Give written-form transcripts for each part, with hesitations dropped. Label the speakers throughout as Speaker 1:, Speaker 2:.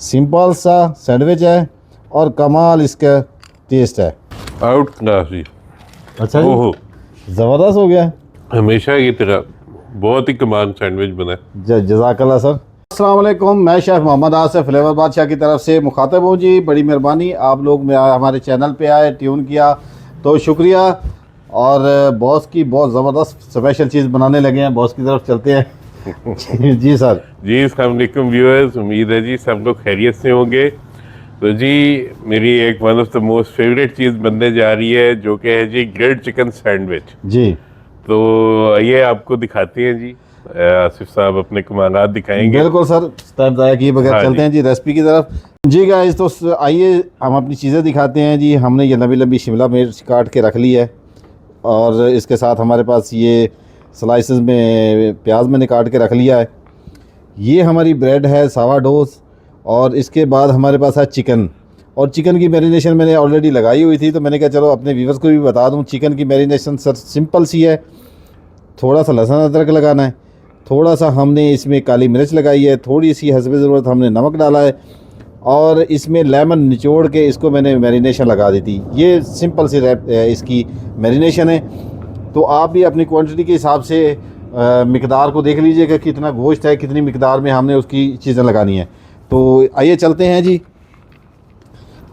Speaker 1: Simple सा sandwich है और कमाल इसका टेस्ट है।
Speaker 2: आउट क्लास जी।
Speaker 1: अच्छा जी,
Speaker 2: ओहो,
Speaker 1: ज़बरदस्त हो गया।
Speaker 2: हमेशा की तरह बहुत ही कमाल सैंडविच बना है।
Speaker 1: जज़ाकल्लाह सर। अस्सलाम वालेकुम, मैं शेफ़ मोहम्मद आसिफ फ्लेवर बादशाह की तरफ से मुखातब हूँ जी। बड़ी मेहरबानी, आप लोग हमारे चैनल पे आए, ट्यून किया तो शुक्रिया। और बॉस की बहुत ज़बरदस्त स्पेशल चीज़ बनाने लगे हैं, बॉस की तरफ चलते हैं। जी सर।
Speaker 2: जी अस्सलाम वालेकुम व्यूअर्स, उम्मीद है जी सब लोग खैरियत से होंगे। तो जी मेरी एक one of the most favourite चीज़ बनने जा रही है जो कि है जी ग्रिल्ड चिकन सैंडविच।
Speaker 1: जी
Speaker 2: तो ये आपको दिखाते हैं जी। आसिफ साहब अपने कमालात दिखाएंगे।
Speaker 1: बिल्कुल सर, टाइम ज़ाया किए बगैर
Speaker 2: हाँ
Speaker 1: चलते
Speaker 2: जी।
Speaker 1: हैं जी रेसिपी की तरफ। जी गाइस, तो आइए हम अपनी चीज़ें दिखाते हैं जी। हमने ये लंबी लंबी शिमला मिर्च काट के रख ली है और इसके साथ हमारे पास ये स्लाइसेस में प्याज मैंने काट के रख लिया है। ये हमारी ब्रेड है सावाडोस। और इसके बाद हमारे पास है चिकन, और चिकन की मैरिनेशन मैंने ऑलरेडी लगाई हुई थी, तो मैंने कहा चलो अपने व्यूवर्स को भी बता दूं। चिकन की मैरिनेशन सर सिंपल सी है। थोड़ा सा लहसुन अदरक लगाना है, थोड़ा सा हमने इसमें काली मिर्च लगाई है, थोड़ी सी हस्बे ज़रूरत हमने नमक डाला है, और इसमें लेमन निचोड़ के इसको मैंने मैरिनेशन लगा दी थी। ये सिंपल सी इसकी मैरिनेशन है। तो आप भी अपनी क्वांटिटी के हिसाब से मिकदार को देख लीजिएगा कितना गोश्त है, कितनी मिकदार में हमने उसकी चीज़ें लगानी है। तो आइए चलते हैं जी,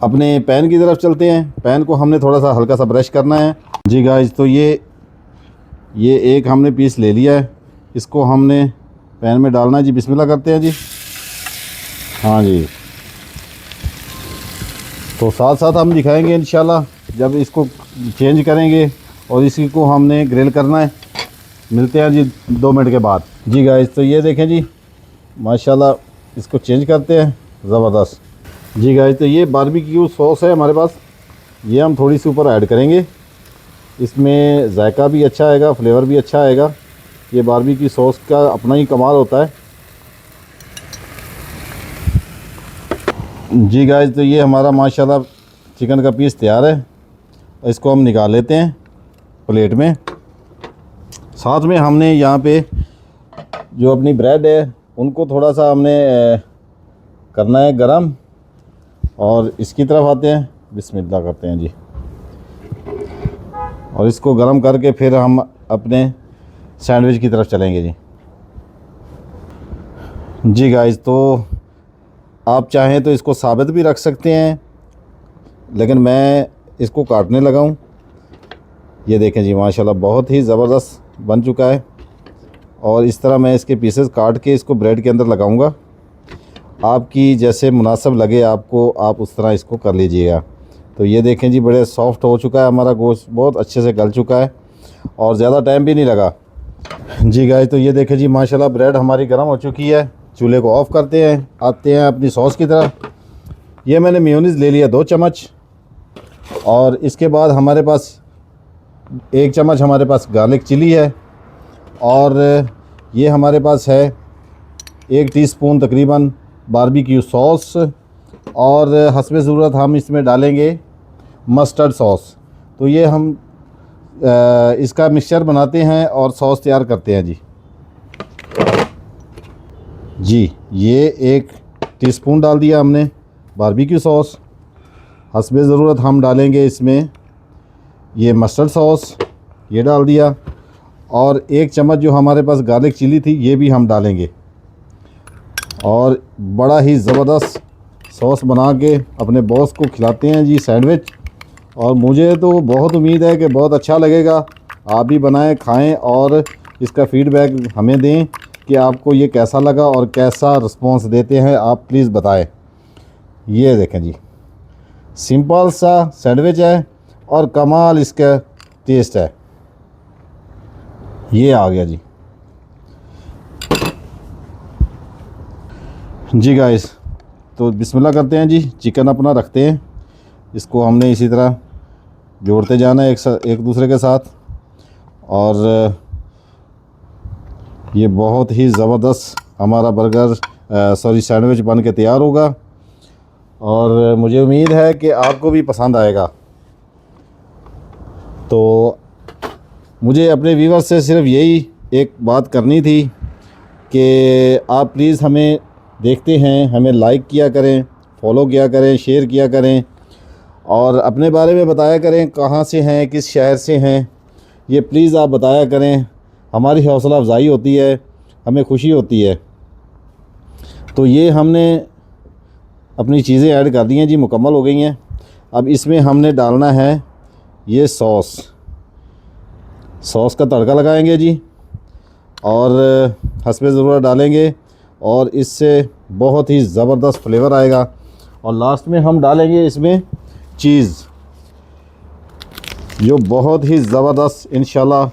Speaker 1: अपने पैन की तरफ चलते हैं। पैन को हमने थोड़ा सा हल्का सा ब्रश करना है जी गाइस। तो ये एक हमने पीस ले लिया है, इसको हमने पैन में डालना है जी। बिस्मिल्लाह करते हैं जी। हाँ जी, तो साथ साथ हम दिखाएंगे इंशाल्लाह जब इसको चेंज करेंगे, और इसी को हमने ग्रिल करना है। मिलते हैं जी 2 मिनट के बाद। जी गाइस, तो ये देखें जी, माशाल्लाह इसको चेंज करते हैं। ज़बरदस्त जी गाइस। तो ये बारबेक्यू सॉस है हमारे पास, ये हम थोड़ी सी ऊपर ऐड करेंगे। इसमें जायका भी अच्छा आएगा, फ्लेवर भी अच्छा आएगा। ये बारबेक्यू सॉस का अपना ही कमाल होता है जी गाइस। तो ये हमारा माशाल्लाह चिकन का पीस तैयार है, इसको हम निकाल लेते हैं प्लेट में। साथ में हमने यहाँ पे जो अपनी ब्रेड है उनको थोड़ा सा हमने करना है गरम, और इसकी तरफ आते हैं, बिस्मिल्लाह करते हैं जी। और इसको गरम करके फिर हम अपने सैंडविच की तरफ चलेंगे जी। जी गाइस, तो आप चाहें तो इसको साबित भी रख सकते हैं, लेकिन मैं इसको काटने लगा हूँ। ये देखें जी, माशाल्लाह बहुत ही ज़बरदस्त बन चुका है। और इस तरह मैं इसके पीसेस काट के इसको ब्रेड के अंदर लगाऊंगा। आपकी जैसे मुनासिब लगे आपको, आप उस तरह इसको कर लीजिएगा। तो ये देखें जी, बड़े सॉफ्ट हो चुका है हमारा गोश्त, बहुत अच्छे से गल चुका है और ज़्यादा टाइम भी नहीं लगा जी गाइस। तो ये देखें जी, माशाल्लाह ब्रेड हमारी गर्म हो चुकी है। चूल्हे को ऑफ़ करते हैं, आते हैं अपनी सॉस की तरफ। ये मैंने मेयोनीज़ ले लिया 2 चम्मच, और इसके बाद हमारे पास 1 चम्मच हमारे पास गार्लिक चिली है, और ये हमारे पास है 1 टीस्पून तकरीबन बारबेक्यू सॉस, और हस्बे ज़रूरत हम इसमें डालेंगे मस्टर्ड सॉस। तो ये हम इसका मिक्सचर बनाते हैं और सॉस तैयार करते हैं जी। ये 1 टीस्पून डाल दिया हमने बारबेक्यू सॉस। हस्बे ज़रूरत हम डालेंगे इसमें ये मस्टर्ड सॉस, ये डाल दिया। और 1 चम्मच जो हमारे पास गार्लिक चिली थी ये भी हम डालेंगे, और बड़ा ही ज़बरदस्त सॉस बना के अपने बॉस को खिलाते हैं जी सैंडविच। और मुझे तो बहुत उम्मीद है कि बहुत अच्छा लगेगा। आप भी बनाएं, खाएं, और इसका फ़ीडबैक हमें दें कि आपको ये कैसा लगा और कैसा रिस्पॉन्स देते हैं आप, प्लीज़ बताएं। ये देखें जी, सिंपल सा सैंडविच है और कमाल इसका टेस्ट है। ये आ गया जी गाइस। तो बिस्मिल्लाह करते हैं जी, चिकन अपना रखते हैं, इसको हमने इसी तरह जोड़ते जाना है एक दूसरे के साथ। और ये बहुत ही ज़बरदस्त हमारा सैंडविच बन के तैयार होगा, और मुझे उम्मीद है कि आपको भी पसंद आएगा। तो मुझे अपने व्यूअर्स से सिर्फ यही एक बात करनी थी कि आप प्लीज़ हमें देखते हैं हमें लाइक किया करें, फॉलो किया करें, शेयर किया करें और अपने बारे में बताया करें, कहाँ से हैं, किस शहर से हैं, ये प्लीज़ आप बताया करें। हमारी हौसला अफजाई होती है, हमें खुशी होती है। तो ये हमने अपनी चीज़ें ऐड कर दी हैं जी, मुकम्मल हो गई हैं। अब इसमें हमने डालना है ये सॉस का तड़का लगाएंगे जी और हस्बे ज़रूरत डालेंगे और इससे बहुत ही ज़बरदस्त फ्लेवर आएगा। और लास्ट में हम डालेंगे इसमें चीज़, जो बहुत ही ज़बरदस्त इंशाल्लाह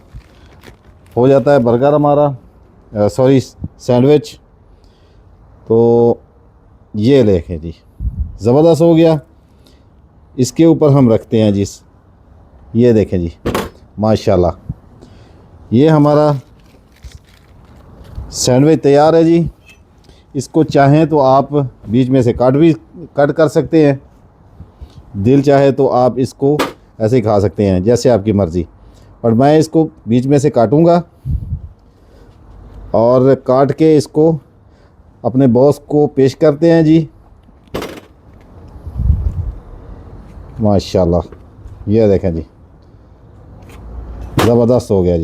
Speaker 1: हो जाता है बर्गर हमारा, सॉरी सैंडविच। तो ये देखें जी, ज़बरदस्त हो गया। इसके ऊपर हम रखते हैं जी, ये देखें जी, माशाल्लाह ये हमारा सैंडविच तैयार है जी। इसको चाहें तो आप बीच में से कट कर सकते हैं, दिल चाहे तो आप इसको ऐसे ही खा सकते हैं, जैसे आपकी मर्ज़ी। पर मैं इसको बीच में से काटूंगा और काट के इसको अपने बॉस को पेश करते हैं जी। माशाल्लाह ये देखें जी, ज़बरदस्त हो गया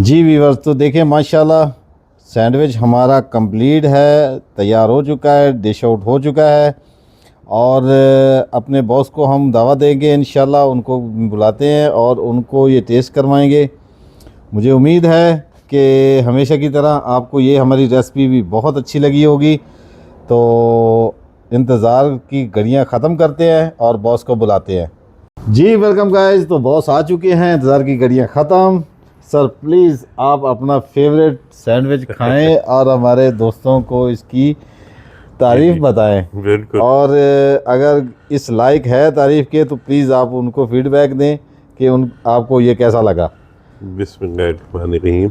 Speaker 1: जी व्यूअर्स। तो देखें माशाल्लाह सैंडविच हमारा कंप्लीट है, तैयार हो चुका है, डिश आउट हो चुका है। और अपने बॉस को हम दावत देंगे इंशाल्लाह, उनको बुलाते हैं और उनको ये टेस्ट करवाएंगे। मुझे उम्मीद है कि हमेशा की तरह आपको ये हमारी रेसिपी भी बहुत अच्छी लगी होगी। तो इंतज़ार की घड़ियां ख़त्म करते हैं और बॉस को बुलाते हैं जी। वेलकम गाइस, तो बॉस आ चुके हैं, इंतज़ार की घड़ियां ख़त्म। सर प्लीज़ आप अपना फेवरेट सैंडविच खाएं और हमारे दोस्तों को इसकी तारीफ़ बताएं।
Speaker 2: बिल्कुल।
Speaker 1: और अगर इस लायक है तारीफ़ के तो प्लीज़ आप उनको फीडबैक दें कि आपको ये कैसा लगा।
Speaker 2: बिस्मिल्लाहिर्रहमानिर्रहीम।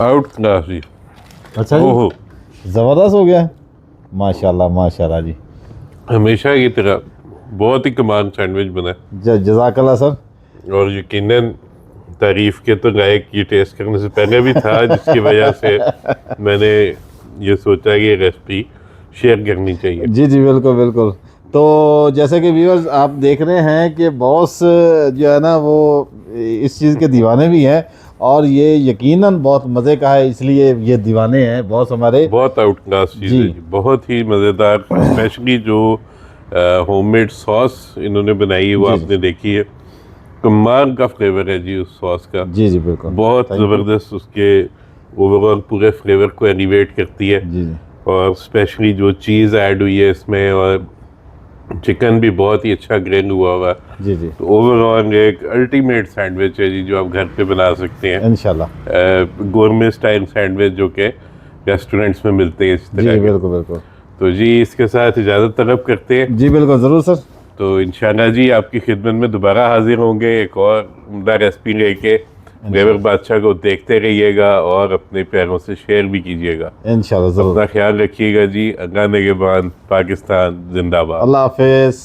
Speaker 2: आउट क्लास जी।
Speaker 1: अच्छा जी, ज़बरदस्त हो गया, माशाल्लाह माशाल्लाह जी।
Speaker 2: हमेशा की तरह बहुत ही कमाल सैंडविच बना
Speaker 1: जज़ाकल्लाह सर।
Speaker 2: और यकीनन तारीफ़ के तो लायक ये टेस्ट करने से पहले भी था, जिसकी वजह से मैंने ये सोचा कि ये रेसिपी शेयर करनी चाहिए।
Speaker 1: जी बिल्कुल बिल्कुल। तो जैसे कि व्यूअर्स आप देख रहे हैं कि बॉस जो है ना वो इस चीज़ के दीवाने भी हैं और ये यकीनन बहुत मज़े का है, इसलिए ये दीवाने हैं बॉस हमारे।
Speaker 2: बहुत आउट क्लास चीज़ है जी, बहुत ही मज़ेदार। स्पेशली जो होममेड सॉस इन्होंने बनाई है वो आपने देखी है, कमाल का फ्लेवर है जी उस सॉस का।
Speaker 1: जी बिल्कुल,
Speaker 2: बहुत ज़बरदस्त उसके ओवरऑल पूरे फ्लेवर को एलिवेट करती है।
Speaker 1: जी
Speaker 2: और स्पेशली जो चीज़ ऐड हुई है इसमें, और चिकन भी बहुत ही अच्छा ग्रिल हुआ हुआ है।
Speaker 1: जी
Speaker 2: तो ओवरऑल एक अल्टीमेट सैंडविच है जी, जो आप घर पे बना सकते हैं
Speaker 1: इंशाल्लाह।
Speaker 2: गोरमे स्टाइल सैंडविच जो कि रेस्टोरेंट्स में मिलते हैं इस तरह
Speaker 1: जी
Speaker 2: के।
Speaker 1: बिल्कुल बिल्कुल।
Speaker 2: तो जी इसके साथ इजाज़त तलब करते हैं
Speaker 1: जी बिल्कुल, ज़रूर सर।
Speaker 2: तो इंशाल्लाह जी आपकी खिदमत में दोबारा हाजिर होंगे एक और उम्दा रेसिपी लेके। फ्लेवर बादशाह को देखते रहिएगा और अपने प्यारों से शेयर भी कीजिएगा
Speaker 1: इंशाल्लाह ज़रूर।
Speaker 2: अपना ख्याल रखिएगा जी। अल्लाह निगहबान, पाकिस्तान जिंदाबाद।
Speaker 1: अल्लाह हाफिज़।